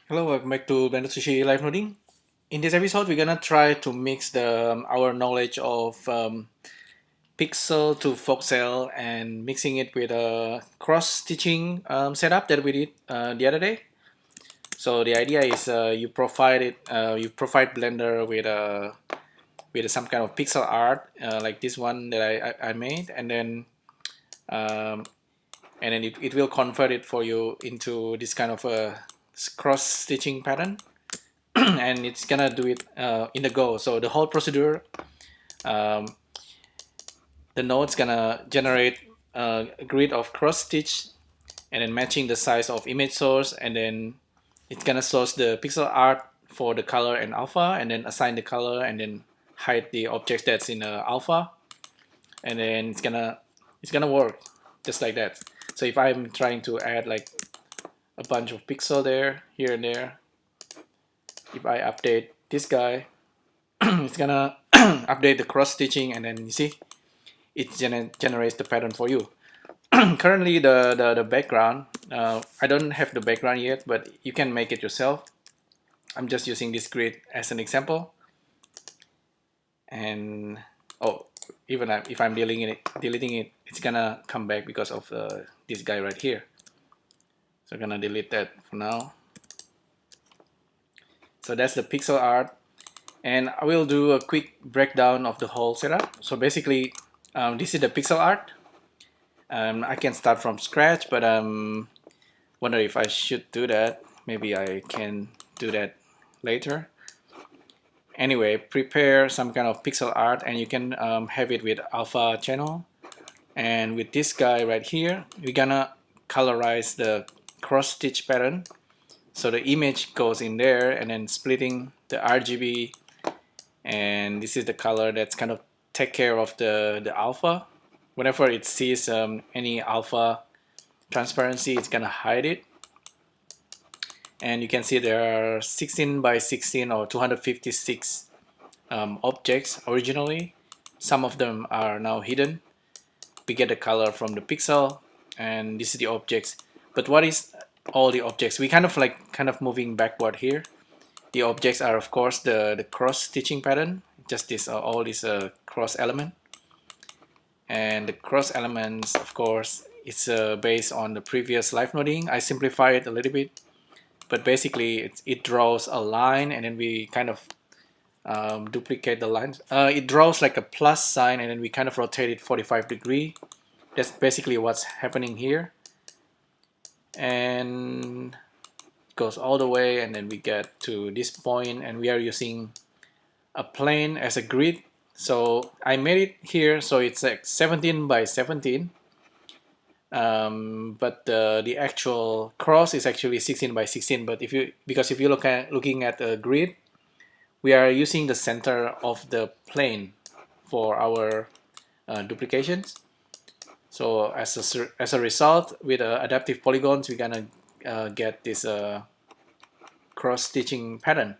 Hello, welcome back to Blender Sushi Live Noding. In this episode, we're gonna try to mix our knowledge of pixel to voxel and mixing it with a cross-stitching setup that we did the other day. So the idea is you provide Blender with some kind of pixel art like this one that I made, um, and then it will convert it for you into this kind of a cross-stitching pattern. And it's gonna do it in the Go. So the whole procedure, um, the node's gonna generate a grid of cross stitch and then matching the size of image source, and then it's gonna source the pixel art for the color and alpha, and then assign the color, and then hide the object that's in alpha, and then it's gonna work just like that. So if I'm trying to add like a bunch of pixel there, here and there, if I update this guy, it's gonna update the cross stitching, and then you see it generates the pattern for you. Currently the background, I don't have the background yet, but you can make it yourself. I'm just using this grid as an example. And oh, even if I'm deleting it, it's gonna come back because of this guy right here. So I'm gonna delete that for now. So that's the pixel art, and I will do a quick breakdown of the whole setup. So basically, this is the pixel art. I can start from scratch, but wonder if I should do that. Maybe I can do that later. Anyway, prepare some kind of pixel art, and you can have it with alpha channel. And with this guy right here, we're gonna colorize the cross stitch pattern. So the image goes in there, and then splitting the RGB, and this is the color that's kind of take care of the alpha. Whenever it sees any alpha transparency, it's gonna hide it. And you can see there are 16 by 16 or 256 objects originally. Some of them are now hidden. We get the color from the pixel, and this is the objects. But what is all the objects? We kind of moving backward here. The objects are of course the cross stitching pattern, just this all these cross element. And the cross elements, of course, it's based on the previous live noding. I simplify it a little bit, but basically it draws a line, and then we kind of duplicate the lines. It draws like a plus sign, and then we kind of rotate it 45 degree. That's basically what's happening here. And it goes all the way, and then we get to this point, and we are using a plane as a grid. So I made it here, so it's like 17 by 17. But the actual cross is actually 16 by 16. But if you looking at the grid, we are using the center of the plane for our duplications. So as a result, with adaptive polygons, we're gonna get this cross stitching pattern.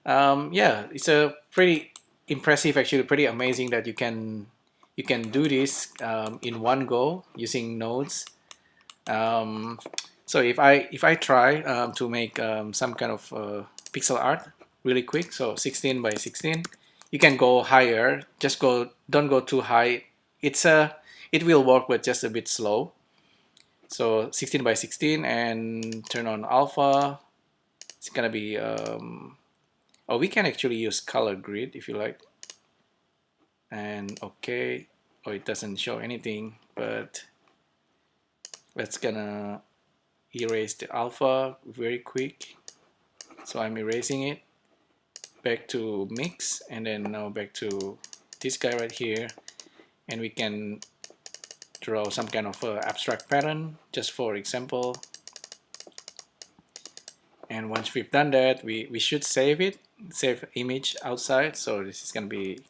Yeah, it's a pretty impressive, actually pretty amazing that you can do this in one go using nodes. Um, so if I try to make some kind of pixel art really quick, so 16 by 16, you can go higher. Just don't go too high. It will work, but just a bit slow. So 16 by 16, and turn on alpha. It's gonna be oh, we can actually use color grid if you like. And okay, oh, it doesn't show anything, but let's gonna erase the alpha very quick. So I'm erasing it. Back to mix, and then now back to this guy right here, and we can draw some kind of abstract pattern just for example. And once we've done that, we should save it, save image outside. So this is gonna be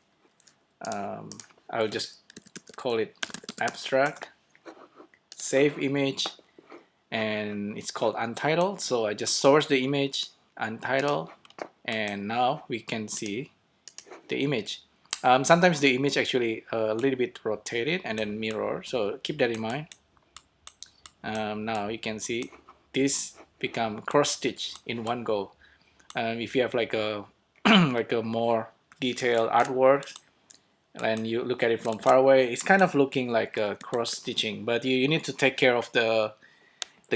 I'll just call it abstract, save image, and it's called untitled. So I just source the image untitled, and now we can see the image. Sometimes the image actually a little bit rotated and then mirror, so keep that in mind. Now you can see this become cross stitch in one go. If you have like a like a more detailed artwork and you look at it from far away, it's kind of looking like a cross stitching, but you need to take care of the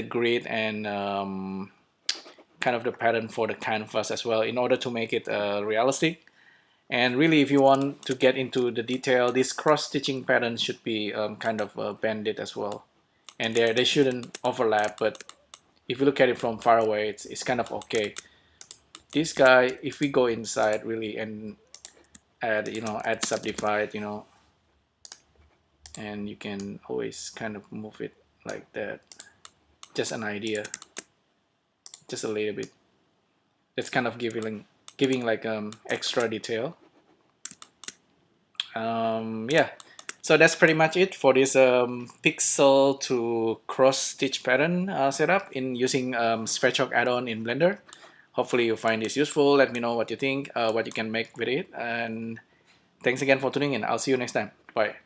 grid and kind of the pattern for the canvas as well in order to make it realistic. And really, if you want to get into the detail, this cross-stitching pattern should be kind of banded as well. And they shouldn't overlap, but if you look at it from far away, it's kind of okay. This guy, if we go inside really and add, add subdivide, and you can always kind of move it like that. Just an idea, just a little bit. It's kind of giving like extra detail. Yeah, so that's pretty much it for this pixel to cross stitch pattern setup in using Sverchok add-on in Blender. Hopefully you find this useful. Let me know what you think, what you can make with it, and thanks again for tuning in. I'll see you next time. Bye.